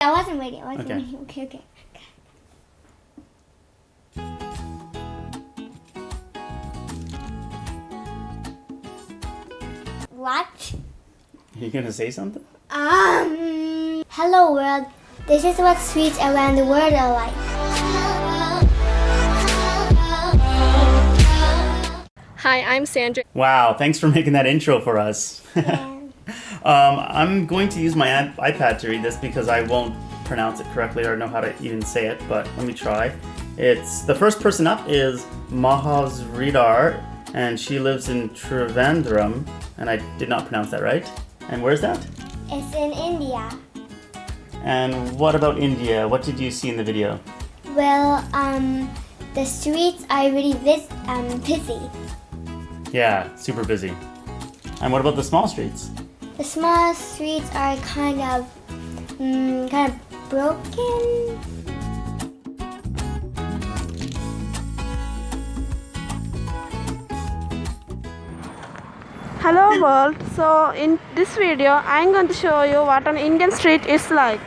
I wasn't waiting. Okay. What? Are you gonna say something? Hello world. This is what streets around the world are like. Hi, I'm Sandra. Wow, thanks for making that intro for us. Yeah. I'm going to use my iPad to read this because I won't pronounce it correctly or know how to even say it, but let me try. It's the first person up is Madhavsreedar, and she lives in Trivandrum, and I did not pronounce that right. And where's that? It's in India. And what about India? What did you see in the video? Well, the streets are really busy. Yeah, super busy. And what about the small streets? The small streets are kind of broken. Hello world, so in this video I'm going to show you what an Indian street is like.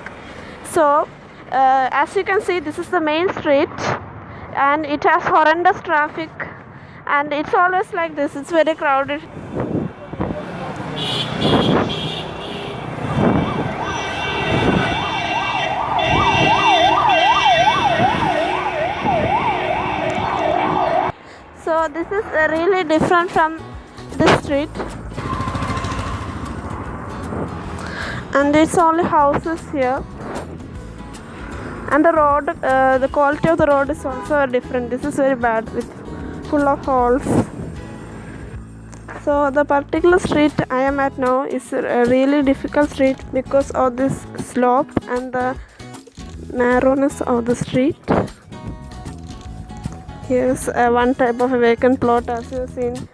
So as you can see, this is the main street and it has horrendous traffic and it's always like this, it's very crowded. So this is really different from this street, and it's only houses here, and the road, the quality of the road is also different. This is very bad with full of holes. So the particular street I am at now is a really difficult street because of this slope and the narrowness of the street. Here's one type of a vacant plot, as you've seen.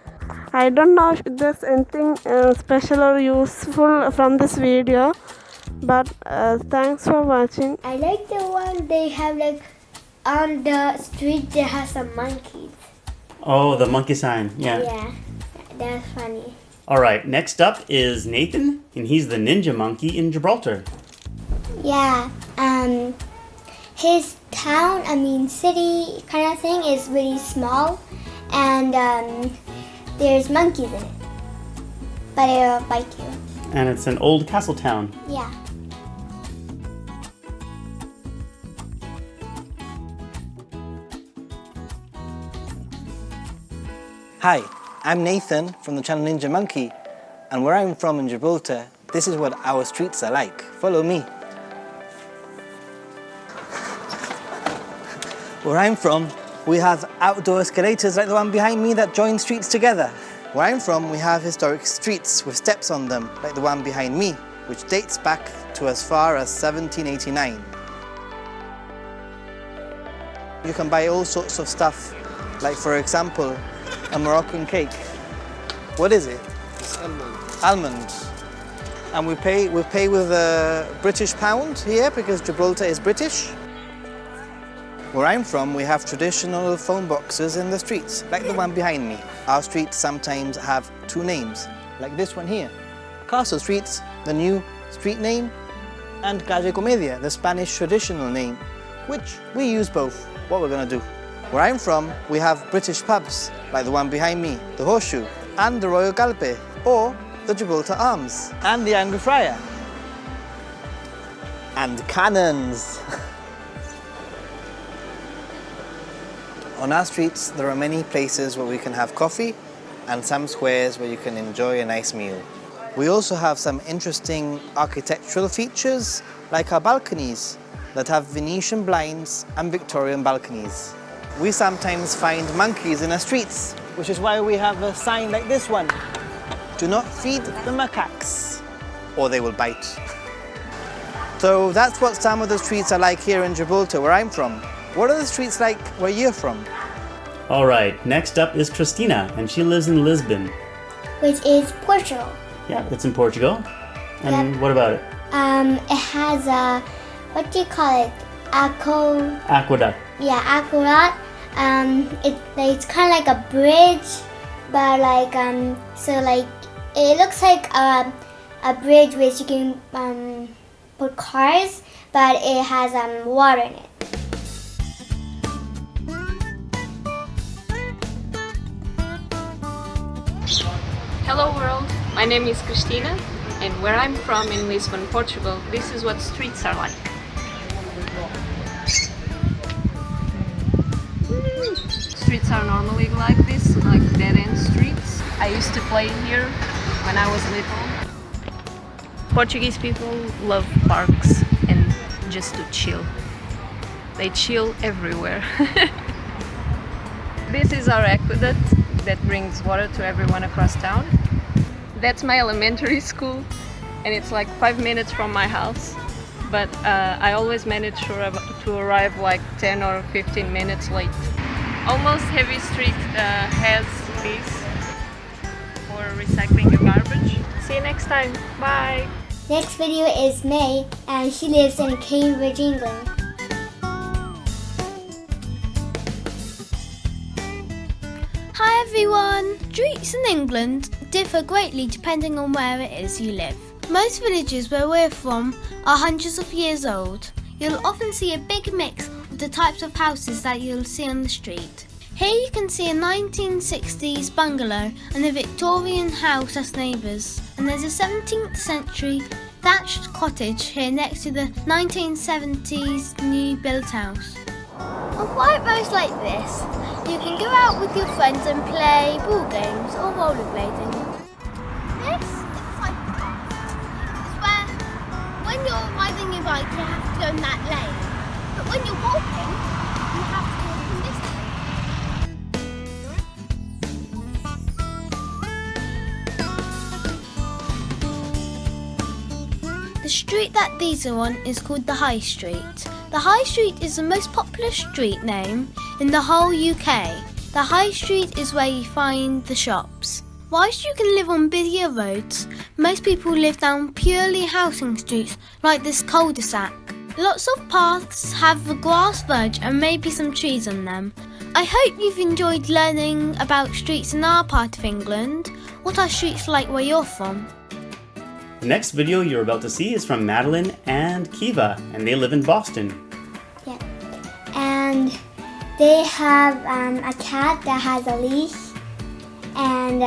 I don't know if there's anything special or useful from this video, but thanks for watching. I like the one they have like on the street there has some monkeys. Oh, the monkey sign, yeah. Yeah, that's funny. All right, next up is Nathan, and he's the ninja monkey in Gibraltar. Yeah, his city kind of thing is really small, and there's monkeys in it, but it'll bite you. And it's an old castle town. Yeah. Hi, I'm Nathan from the channel Ninja Monkey, and where I'm from in Gibraltar, this is what our streets are like. Follow me. Where I'm from, we have outdoor escalators like the one behind me that join streets together. Where I'm from, we have historic streets with steps on them like the one behind me, which dates back to as far as 1789. You can buy all sorts of stuff, like for example, a Moroccan cake. What is it? It's almond. Almond. And we pay with a British pound here because Gibraltar is British. Where I'm from, we have traditional phone boxes in the streets, like the one behind me. Our streets sometimes have two names, like this one here. Castle Street, the new street name, and Calle Comedia, the Spanish traditional name, which we use both. What we're gonna do. Where I'm from, we have British pubs, like the one behind me, the Horseshoe, and the Royal Galpe, or the Gibraltar Arms, and the Angra Friar, and cannons. On our streets, there are many places where we can have coffee and some squares where you can enjoy a nice meal. We also have some interesting architectural features, like our balconies that have Venetian blinds and Victorian balconies. We sometimes find monkeys in our streets, which is why we have a sign like this one. Do not feed the macaques, or they will bite. So that's what some of the streets are like here in Gibraltar, where I'm from. What are the streets like where you're from? All right, next up is Cristina, and she lives in Lisbon. Which is Portugal. Yeah, it's in Portugal. And Yep. what about it? It has a, what do you call it? Aqueduct. Yeah, aqueduct. It's kind of like a bridge, but it looks like a bridge which you can put cars, but it has water in it. Hello world, my name is Cristina, and where I'm from in Lisbon, Portugal, this is what streets are like. Streets are normally like this, like dead-end streets. I used to play here when I was little. Portuguese people love parks and just to chill. They chill everywhere. This is our aqueduct that brings water to everyone across town. That's my elementary school, and it's like 5 minutes from my house. But I always manage to arrive like 10 or 15 minutes late. Almost every street has this for recycling your garbage. See you next time. Bye. Next video is Mae, and she lives in Cambridge, England. Hi everyone! Streets in England differ greatly depending on where it is you live. Most villages where we're from are hundreds of years old. You'll often see a big mix of the types of houses that you'll see on the street. Here you can see a 1960s bungalow and a Victorian house as neighbours. And there's a 17th century thatched cottage here next to the 1970s new built house. On quiet roads like this, you can go out with your friends and play ball games or rollerblading. This looks like a path. It's where, when you're riding your bike, you have to go in that lane. But when you're walking, you have to walk in this lane. The street that these are on is called the High Street. The High Street is the most popular street name in the whole UK. The High Street is where you find the shops. Whilst you can live on busier roads, most people live down purely housing streets like this cul-de-sac. Lots of paths have a grass verge and maybe some trees on them. I hope you've enjoyed learning about streets in our part of England. What are streets like where you're from? The next video you're about to see is from Madeline and Kiva, and they live in Boston. Yeah. And they have a cat that has a leash, and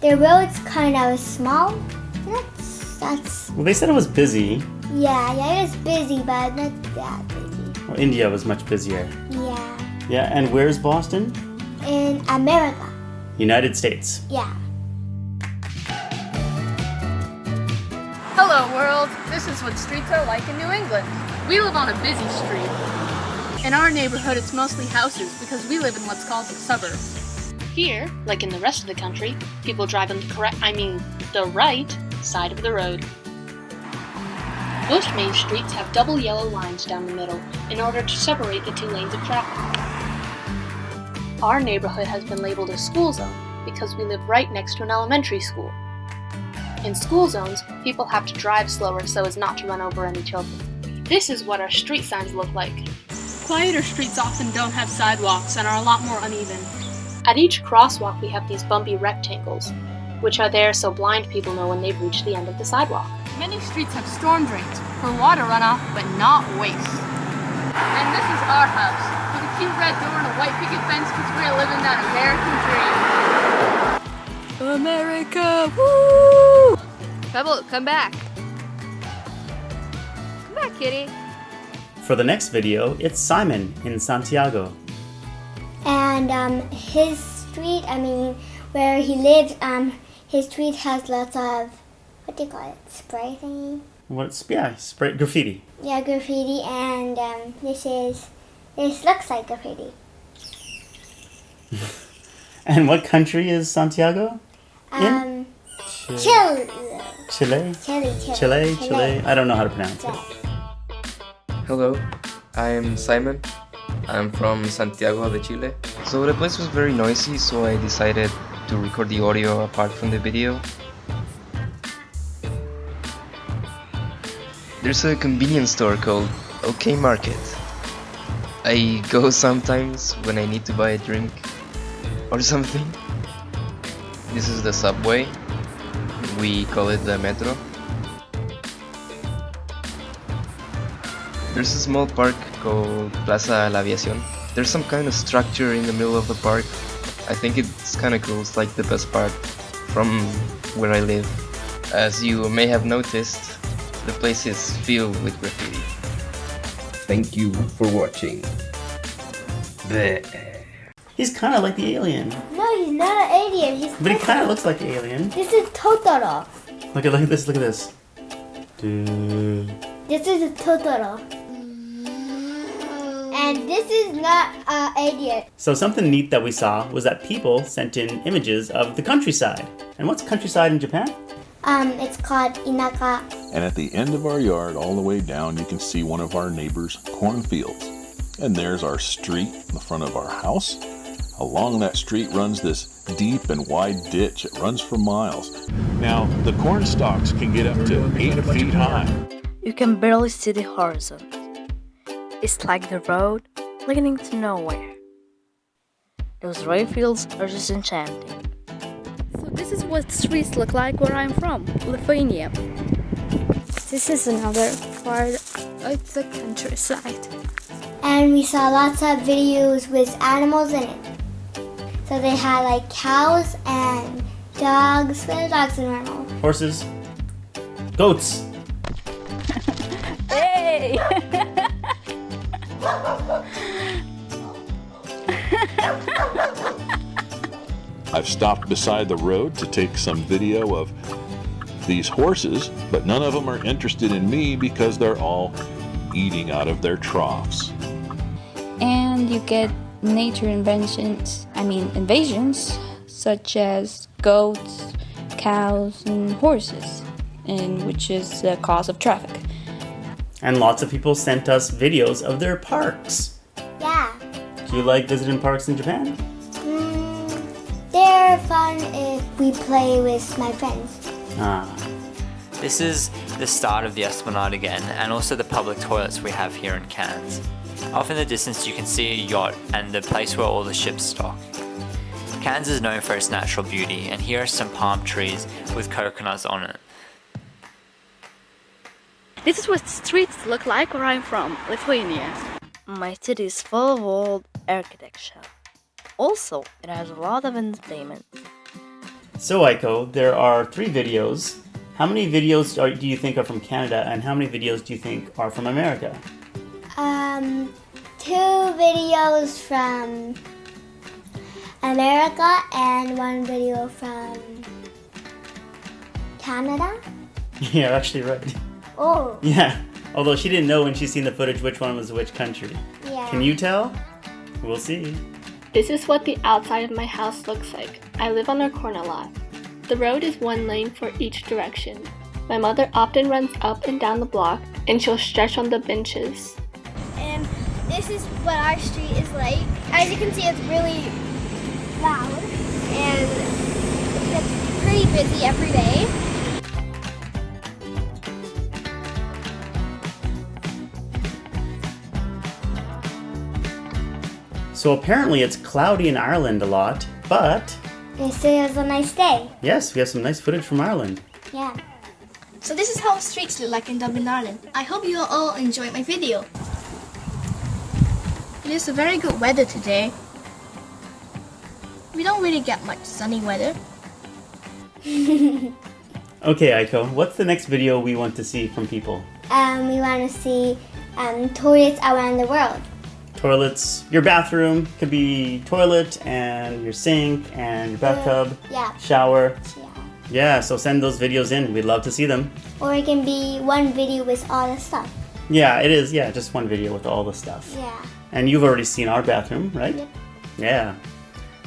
their road's kind of small. That's. Well, they said it was busy. Yeah, it was busy, but not that busy. Well, India was much busier. Yeah. Yeah, and where's Boston? In America. United States. Yeah. Hello world, this is what streets are like in New England. We live on a busy street. In our neighborhood it's mostly houses because we live in what's called the suburbs. Here, like in the rest of the country, people drive on the right side of the road. Most main streets have double yellow lines down the middle in order to separate the two lanes of traffic. Our neighborhood has been labeled a school zone because we live right next to an elementary school. In school zones, people have to drive slower so as not to run over any children. This is what our street signs look like. Quieter streets often don't have sidewalks and are a lot more uneven. At each crosswalk we have these bumpy rectangles, which are there so blind people know when they've reached the end of the sidewalk. Many streets have storm drains for water runoff, but not waste. And this is our house, with a cute red door and a white picket fence because we're living that American dream. America, woo! Pebble, come back. Come back, kitty. For the next video, it's Simon in Santiago. And his street, where he lives, his street has lots of, what do you call it, spray thingy? Spray graffiti. Yeah, graffiti, and this looks like graffiti. And what country is Santiago? Chile. Chile. I don't know how to pronounce it. Hello, I'm Simon. I'm from Santiago de Chile. So the place was very noisy, so I decided to record the audio apart from the video. There's a convenience store called OK Market. I go sometimes when I need to buy a drink or something. This is the subway. We call it the metro. There's a small park called Plaza La Aviación. There's some kind of structure in the middle of the park. I think it's kind of cool. It's like the best part from where I live. As you may have noticed, the place is filled with graffiti. Thank you for watching. He's kind of like the alien. No, he's not an alien. But he kind of looks like the alien. This is Totoro. Look at this, look at this. Dude. This is a Totoro. And this is not an alien. So something neat that we saw was that people sent in images of the countryside. And what's countryside in Japan? It's called inaka. And at the end of our yard, all the way down, you can see one of our neighbors' cornfields. And there's our street in the front of our house. Along that street runs this deep and wide ditch. It runs for miles. Now, the corn stalks can get up to 8 feet high. You can barely see the horizon. It's like the road leading to nowhere. Those rye fields are just enchanting. So this is what streets look like where I'm from, Lithuania. This is another part of the countryside. And we saw lots of videos with animals in it. So they had like cows and dogs. What are dogs are normal? Horses. Goats. Hey! I've stopped beside the road to take some video of these horses, but none of them are interested in me because they're all eating out of their troughs. And you get nature invasions, such as goats, cows, and horses, and which is the cause of traffic. And lots of people sent us videos of their parks. Yeah. Do you like visiting parks in Japan? They're fun if we play with my friends. This is the start of the Esplanade again, and also the public toilets we have here in Cairns. Off in the distance you can see a yacht and the place where all the ships dock. Cairns is known for its natural beauty, and here are some palm trees with coconuts on it. This is what streets look like where I'm from, Lithuania. My city is full of old architecture. Also, it has a lot of entertainment. So Aiko, there are 3 videos. How many videos do you think are from Canada, and how many videos do you think are from America? 2 videos from America and 1 video from Canada. You're actually right. Oh. Yeah, although she didn't know when she seen the footage which one was which country. Yeah. Can you tell? We'll see. This is what the outside of my house looks like. I live on a corner lot. The road is 1 lane for each direction. My mother often runs up and down the block, and she'll stretch on the benches. And this is what our street is like. As you can see, it's really loud, and it's pretty busy every day. So apparently it's cloudy in Ireland a lot, but... They say it was a nice day. Yes, we have some nice footage from Ireland. Yeah. So this is how streets look like in Dublin, Ireland. I hope you all enjoyed my video. It is a very good weather today. We don't really get much sunny weather. Okay, Aiko, what's the next video we want to see from people? We want to see toilets around the world. Toilets. Your bathroom could be toilet and your sink and your bathtub. Yeah. Shower. Yeah, so send those videos in. We'd love to see them. Or it can be 1 video with all the stuff. Yeah, it is. Yeah, just 1 video with all the stuff. Yeah. And you've already seen our bathroom, right? Yep. Yeah.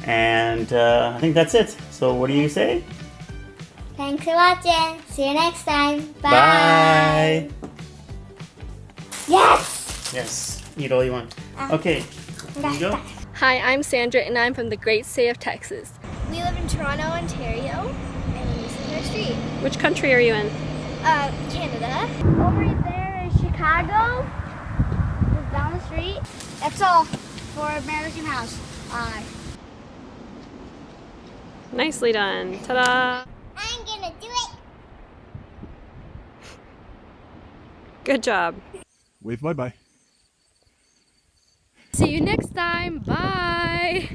And I think that's it. So what do you say? Thanks for watching. See you next time. Bye. Yes! Yes. Eat all you want. Okay. Here you go. Hi, I'm Sandra, and I'm from the great state of Texas. We live in Toronto, Ontario, and this is our street. Which country are you in? Canada. Over there is Chicago. Just down the street. That's all for American House. Bye. Nicely done. Ta-da! I'm gonna do it. Good job. Wave bye-bye. See you next time. Bye.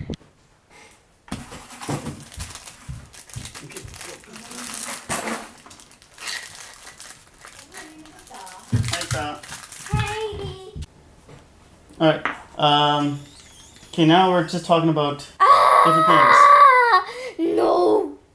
Alright, okay, now we're just talking about different things.